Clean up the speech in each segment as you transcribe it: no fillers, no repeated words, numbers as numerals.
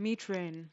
Meet Rhen.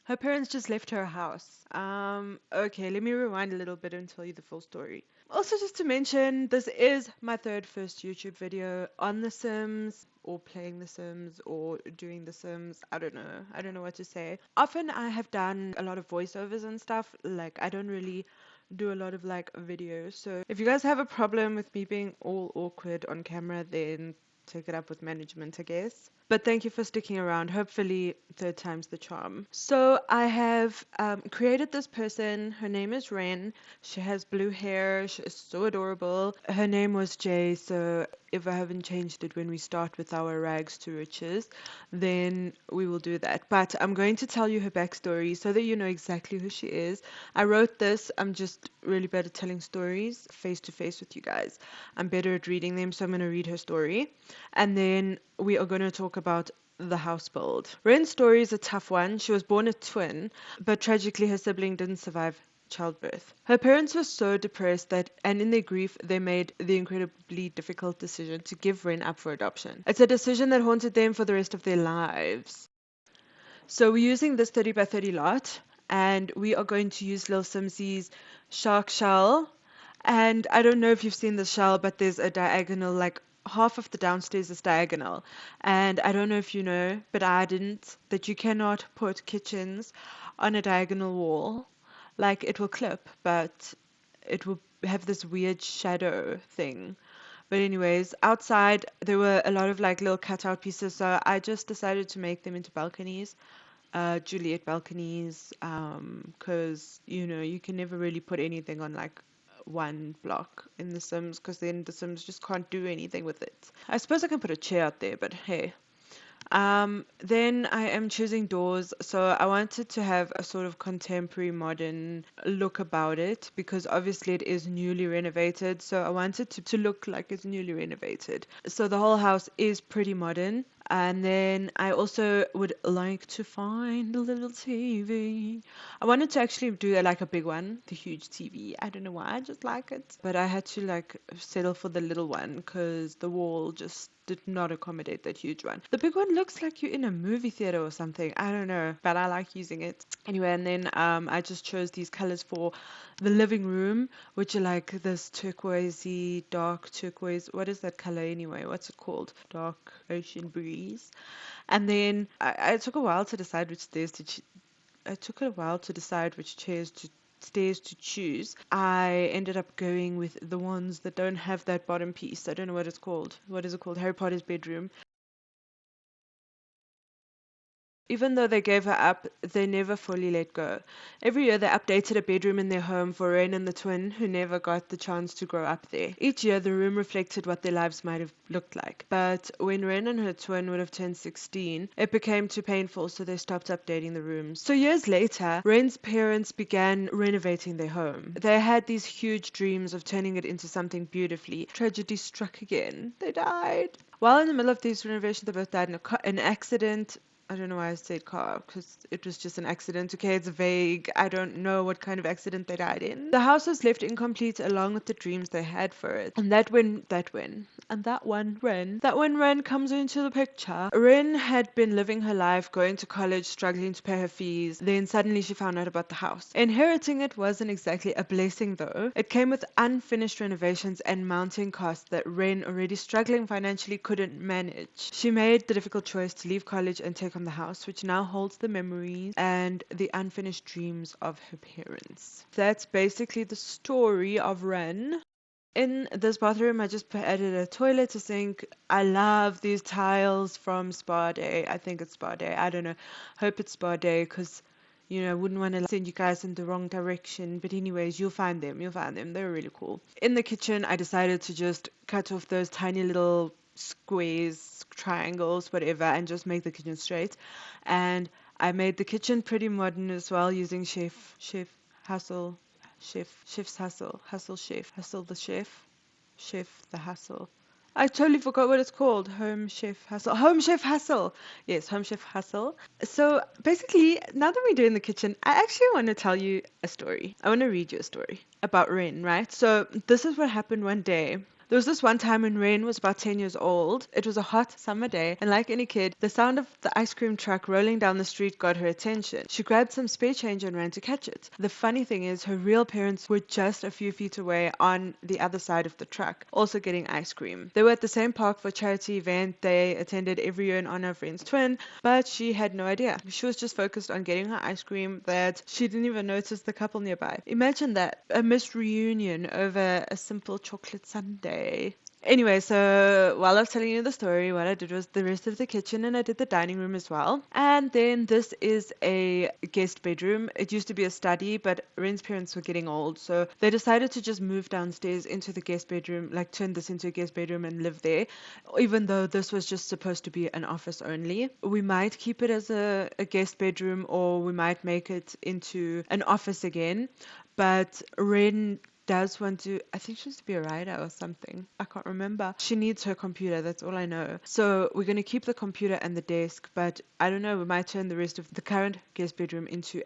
Her parents just left her house. Okay, let me rewind a little bit and tell you the full story. Also, just to mention, this is my first YouTube video on The Sims, or playing The Sims, or doing The Sims. I don't know. I don't know what to say. Often I have done a lot of voiceovers and stuff. Like, I don't really do a lot of like videos. So if you guys have a problem with me being all awkward on camera, then take it up with management, I guess. But thank you for sticking around. Hopefully, third time's the charm. So I have created this person. Her name is Rhen. She has blue hair. She is so adorable. Her name was Jay. So if I haven't changed it when we start with our rags to riches, then we will do that. But I'm going to tell you her backstory so that you know exactly who she is. I wrote this. I'm just really bad at telling stories face to face with you guys. I'm better at reading them, so I'm going to read her story. And then we are going to talk about the house build. Ren's story is a tough one. She was born a twin, but tragically her sibling didn't survive childbirth. Her parents were so depressed that, and in their grief, they made the incredibly difficult decision to give Ren up for adoption. It's a decision that haunted them for the rest of their lives. So we're using this 30 by 30 lot, and we are going to use Lil Simsie's Shark Shell. And I don't know if you've seen the shell, but there's a diagonal, like half of the downstairs is diagonal. And I don't know if you know, but I didn't, that you cannot put kitchens on a diagonal wall. Like it will clip, but it will have this weird shadow thing. But anyways, outside there were a lot of like little cutout pieces, so I just decided to make them into balconies. Juliet balconies, because you know you can never really put anything on like one block in The Sims, because then The Sims just can't do anything with it. I suppose I can put a chair out there, but hey. Then I am choosing doors, so I wanted to have a sort of contemporary modern look about it because obviously it is newly renovated, so I wanted to look like it's newly renovated. So the whole house is pretty modern. And then I also would like to find a little TV. I wanted to actually do like a big one, the huge TV. I don't know why, I just like it. But I had to like settle for the little one because the wall just did not accommodate that huge one. The big one looks like you're in a movie theater or something. I don't know, but I like using it. Anyway, and then I just chose these colors for the living room, which are like this turquoisey, dark turquoise. What is that color anyway? What's it called? Dark ocean breeze. And then I took a while to decide which stairs to. It took a while to decide which stairs to choose. I ended up going with the ones that don't have that bottom piece. I don't know what it's called. What is it called? Harry Potter's bedroom. Even though they gave her up, they never fully let go. Every year they updated a bedroom in their home for Rhen and the twin, who never got the chance to grow up there. Each year the room reflected what their lives might have looked like. But when Rhen and her twin would have turned 16, it became too painful, so they stopped updating the rooms. So years later, Rhen's parents began renovating their home. They had these huge dreams of turning it into something beautifully. Tragedy struck again. They died. While in the middle of these renovations, they both died in an accident. I don't know why I said car, because it was just an accident. Okay, it's vague. I don't know what kind of accident they died in. The house was left incomplete along with the dreams they had for it. And that when Rhen comes into the picture. Rhen had been living her life, going to college, struggling to pay her fees. Then suddenly she found out about the house. Inheriting it wasn't exactly a blessing though. It came with unfinished renovations and mounting costs that Rhen, already struggling financially, couldn't manage. She made the difficult choice to leave college and take on the house, which now holds the memories and the unfinished dreams of her parents. That's basically the story of Rhen. In this bathroom, I just added a toilet, a sink. I love these tiles from Spa Day. I think it's Spa Day. I don't know. Hope it's Spa Day because, you know, I wouldn't want to send you guys in the wrong direction. But anyways, you'll find them. You'll find them. They're really cool. In the kitchen, I decided to just cut off those tiny little squares, triangles, whatever, and just make the kitchen straight. And I made the kitchen pretty modern as well using Hustle. Chef's Hustle the chef the hustle. I totally forgot what it's called. Home Chef Hustle. Yes, Home Chef Hustle. So basically, now that we're doing the kitchen, I actually want to tell you a story. I want to read you a story about Rhen, right? So this is what happened one day. There was this one time when Rhen was about 10 years old. It was a hot summer day, and like any kid, the sound of the ice cream truck rolling down the street got her attention. She grabbed some spare change and ran to catch it. The funny thing is, her real parents were just a few feet away on the other side of the truck, also getting ice cream. They were at the same park for a charity event they attended every year in honor of Rhen's twin, but she had no idea. She was just focused on getting her ice cream that she didn't even notice the couple nearby. Imagine that, a missed reunion over a simple chocolate sundae. Anyway, so while I was telling you the story, what I did was the rest of the kitchen and I did the dining room as well. And then this is a guest bedroom. It used to be a study, but Ren's parents were getting old, so they decided to just move downstairs into the guest bedroom, like turn this into a guest bedroom and live there, even though this was just supposed to be an office only. We might keep it as a guest bedroom or we might make it into an office again, but Ren does want to, I think she wants to be a writer or something. I can't remember. She needs her computer, that's all I know. So we're going to keep the computer and the desk, but I don't know, we might turn the rest of the current guest bedroom into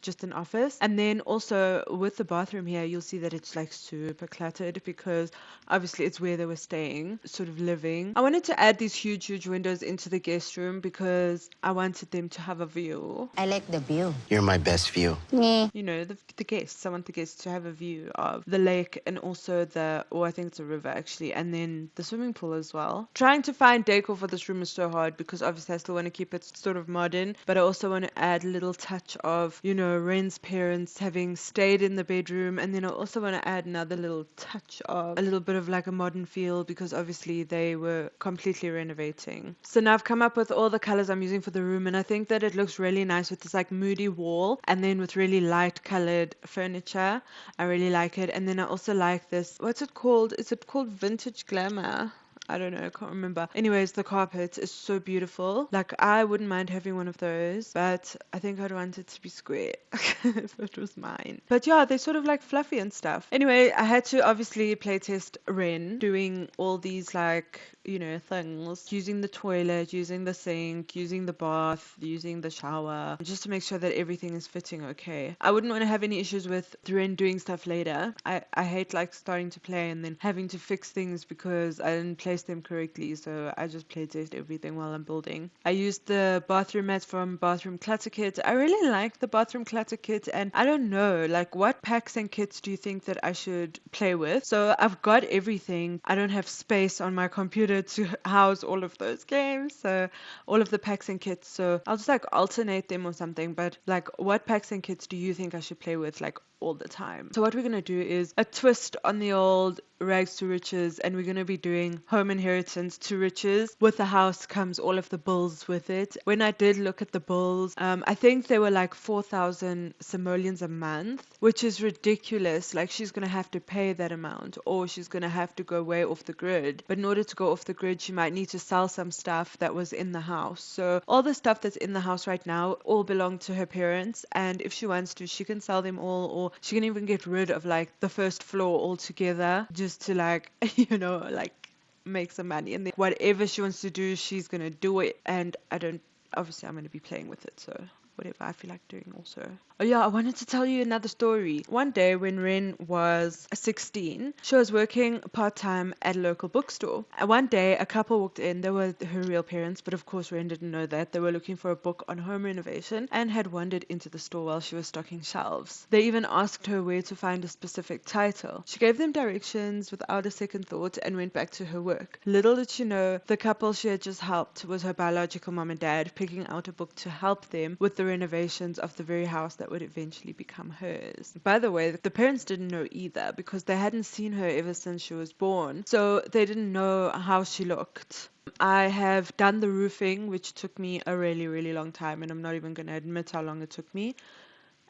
just an office. And then also with the bathroom here, you'll see that it's like super cluttered because obviously it's where they were staying, sort of living. I wanted to add these huge windows into the guest room because I wanted them to have a view. I like the view. You're my best view. Me. You know, the guests. I want the guests to have a view of the lake and also I think it's a river actually, and then the swimming pool as well. Trying to find decor for this room is so hard because obviously I still want to keep it sort of modern, but I also want to add a little touch of, you know, Ren's parents having stayed in the bedroom, and then I also want to add another little touch of a little bit of like a modern feel because obviously they were completely renovating. So now I've come up with all the colors I'm using for the room, and I think that it looks really nice with this like moody wall and then with really light colored furniture. I really like it. And then I also like this, what's it called? Is it called vintage glamour? I don't know, I can't remember. Anyways, the carpet is so beautiful. Like, I wouldn't mind having one of those, but I think I'd want it to be square if it was mine. But yeah, they're sort of like fluffy and stuff. Anyway, I had to obviously playtest Rhen doing all these like, you know, things, using the toilet, using the sink, using the bath, using the shower, just to make sure that everything is fitting okay. I wouldn't want to have any issues with Rhen doing stuff later. I hate like starting to play and then having to fix things because I didn't place them correctly, so I just playtest everything while I'm building. I used the bathroom mats from Bathroom Clutter Kit. I really like the Bathroom Clutter Kit, and I don't know, like, what packs and kits do you think that I should play with? So I've got everything. I don't have space on my computer to house all of those games, so all of the packs and kits, so I'll just like alternate them or something. But like, what packs and kits do you think I should play with like all the time? So what we're gonna do is a twist on the old rags to riches, and we're going to be doing home inheritance to riches. With the house comes all of the bills with it. When I did look at the bills, I think they were like 4,000 simoleons a month, which is ridiculous. Like, she's going to have to pay that amount, or she's going to have to go way off the grid. But in order to go off the grid, she might need to sell some stuff that was in the house. So all the stuff that's in the house right now all belong to her parents, and if she wants to, she can sell them all, or she can even get rid of like the first floor altogether, just to like, you know, like make some money. And then whatever she wants to do, she's gonna do it. And obviously I'm gonna be playing with it, so whatever I feel like doing also. Oh yeah, I wanted to tell you another story. One day when Rhen was 16, she was working part-time at a local bookstore. And one day a couple walked in. They were her real parents, but of course Rhen didn't know that. They were looking for a book on home renovation and had wandered into the store while she was stocking shelves. They even asked her where to find a specific title. She gave them directions without a second thought and went back to her work. Little did she know, the couple she had just helped was her biological mom and dad, picking out a book to help them with the renovations of the very house that would eventually become hers. By the way, the parents didn't know either because they hadn't seen her ever since she was born, so they didn't know how she looked. I have done the roofing, which took me a really long time, and I'm not even going to admit how long it took me.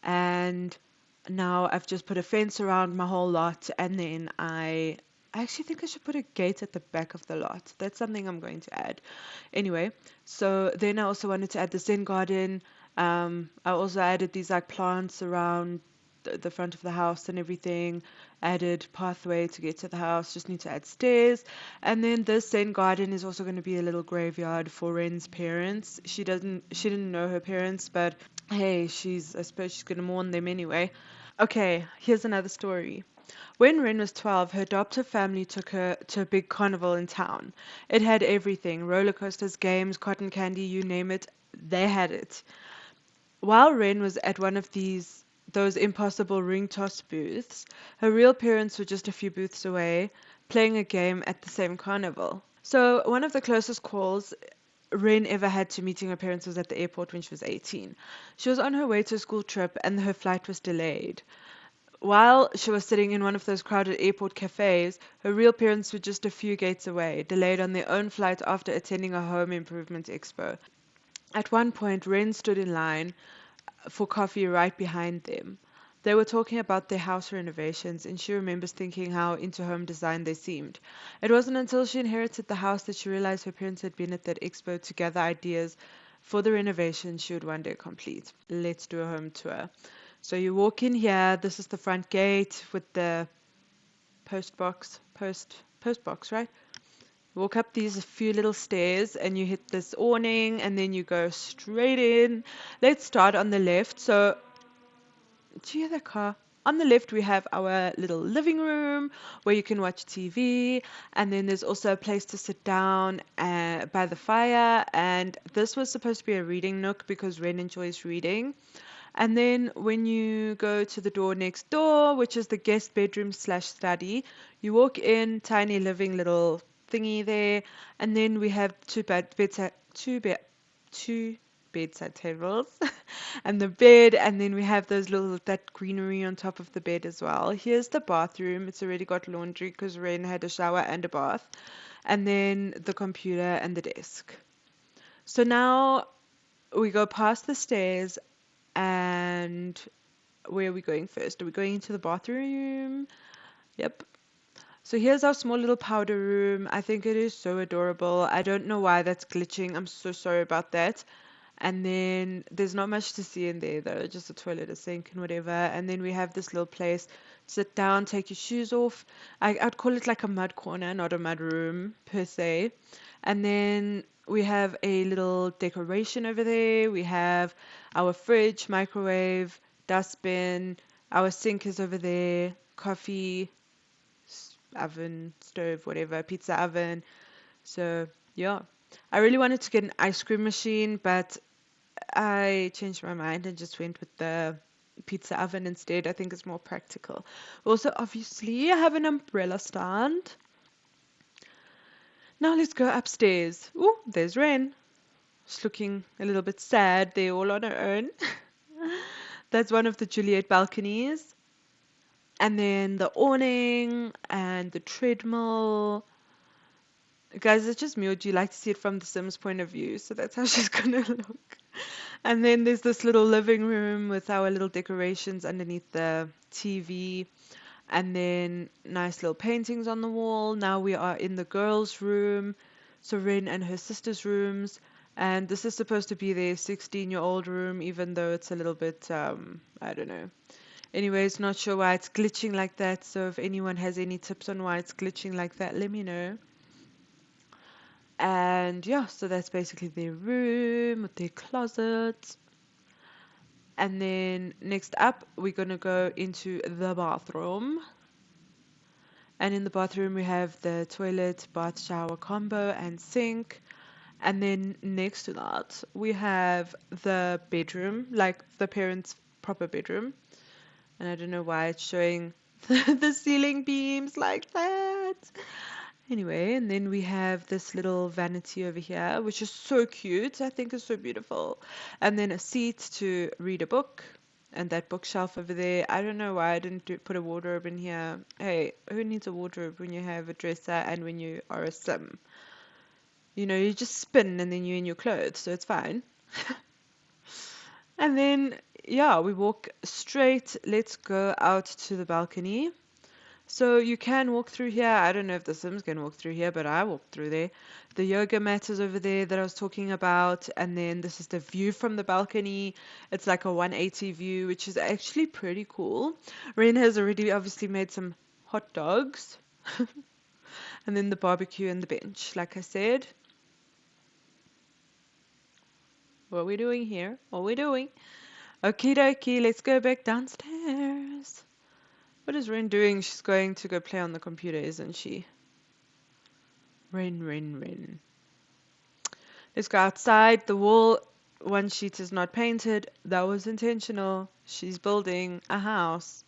And now I've just put a fence around my whole lot, and then I actually think I should put a gate at the back of the lot. That's something I'm going to add. Anyway, so then I also wanted to add the Zen garden. I also added these like plants around the front of the house and everything. Added pathway to get to the house. Just need to add stairs. And then this Zen garden is also going to be a little graveyard for Ren's parents. She didn't know her parents, but hey, I suppose she's going to mourn them anyway. Okay, here's another story. When Rhen was 12, her adoptive family took her to a big carnival in town. It had everything: roller coasters, games, cotton candy, you name it, they had it. While Wren was at one of those impossible ring toss booths, her real parents were just a few booths away, playing a game at the same carnival. So one of the closest calls Wren ever had to meeting her parents was at the airport when she was 18. She was on her way to a school trip and her flight was delayed. While she was sitting in one of those crowded airport cafes, her real parents were just a few gates away, delayed on their own flight after attending a home improvement expo. At one point, Wren stood in line for coffee right behind them. They were talking about their house renovations, and she remembers thinking how into home design they seemed. It wasn't until she inherited the house that she realized her parents had been at that expo to gather ideas for the renovation she would one day complete. Let's do a home tour. So you walk in here. This is the front gate with the post box, right? Walk up these few little stairs and you hit this awning and then you go straight in. Let's start on the left. So, do you hear the car? On the left, we have our little living room where you can watch TV, and then there's also a place to sit down by the fire. And this was supposed to be a reading nook because Ren enjoys reading. And then when you go to the door next door, which is the guest bedroom slash study, you walk in, tiny living little thingy there, and then we have two bedside tables and the bed, and then we have that greenery on top of the bed as well. Here's the bathroom. It's already got laundry because Ren had a shower and a bath, and then the computer and the desk. So now we go past the stairs, and where are we going first? Are we going into the bathroom? Yep. So here's our small little powder room. I think it is so adorable. I don't know why that's glitching. I'm so sorry about that. And then there's not much to see in there though, just a toilet, a sink, and whatever. And then we have this little place. Sit down, take your shoes off. I'd call it like a mud corner, not a mud room per se. And then we have a little decoration over there. We have our fridge, microwave, dustbin. Our sink is over there. Coffee, oven, stove, whatever, pizza oven. So, yeah. I really wanted to get an ice cream machine, but I changed my mind and just went with the pizza oven instead. I think it's more practical. Also, obviously, I have an umbrella stand. Now let's go upstairs. Ooh, there's Ren. She's looking a little bit sad. They're all on her own. That's one of the Juliet balconies. And then the awning and the treadmill. Guys, it's just me, or do you like to see it from the Sims point of view? So that's how she's gonna look. And then there's this little living room with our little decorations underneath the TV. And then nice little paintings on the wall. Now we are in the girls' room. So Ren and her sister's rooms. And this is supposed to be their 16-year-old room, even though it's a little bit, I don't know. Anyways, not sure why it's glitching like that. So if anyone has any tips on why it's glitching like that, let me know. And yeah, so that's basically their room with their closet. And then next up, we're going to go into the bathroom. And in the bathroom, we have the toilet, bath, shower combo, and sink. And then next to that, we have the bedroom, like the parents' proper bedroom. And I don't know why it's showing the ceiling beams like that. Anyway, and then we have this little vanity over here, which is so cute. I think it's so beautiful. And then a seat to read a book, and that bookshelf over there. I don't know why I didn't put a wardrobe in here. Hey, who needs a wardrobe when you have a dresser and when you are a sim? You know, you just spin and then you're in your clothes, so it's fine. And then, yeah, we walk straight. Let's go out to the balcony. So you can walk through here. I don't know if the Sims can walk through here, but I walked through there. The yoga mat is over there that I was talking about. And then this is the view from the balcony. It's like a 180 view, which is actually pretty cool. Ren has already obviously made some hot dogs. And then the barbecue and the bench, like I said. What are we doing here? What are we doing? Okie dokie, let's go back downstairs. What is Rhen doing? She's going to go play on the computer, isn't she? Rhen. Let's go outside. The wall, one sheet is not painted. That was intentional. She's building a house.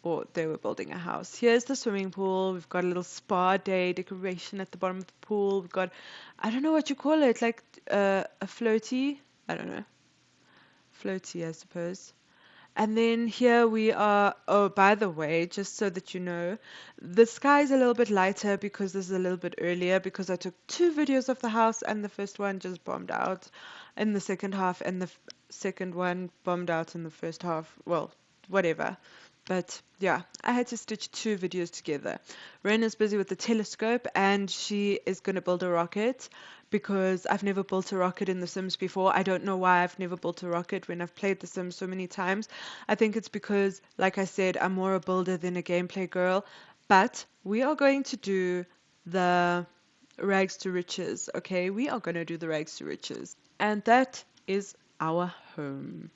Or they were building a house. Here's the swimming pool. We've got a little spa day decoration at the bottom of the pool. We've got, I don't know what you call it, like a floaty. I don't know. Floaty, I suppose. And then here we are. Oh, by the way, just so that you know, the sky's a little bit lighter because this is a little bit earlier because I took two videos of the house and the first one just bombed out in the second half and the second one bombed out in the first half. Well, whatever. But yeah, I had to stitch two videos together. Rhen is busy with the telescope and she is going to build a rocket because I've never built a rocket in The Sims before. I don't know why I've never built a rocket when I've played The Sims so many times. I think it's because, like I said, I'm more a builder than a gameplay girl. But we are going to do the rags to riches, okay? We are going to do the rags to riches. And that is our home.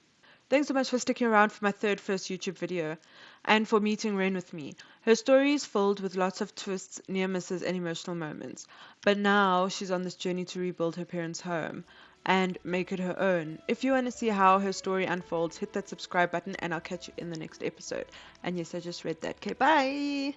Thanks so much for sticking around for my first YouTube video and for meeting Rhen with me. Her story is filled with lots of twists, near misses, and emotional moments. But now she's on this journey to rebuild her parents' home and make it her own. If you want to see how her story unfolds, hit that subscribe button and I'll catch you in the next episode. And yes, I just read that. Okay, bye!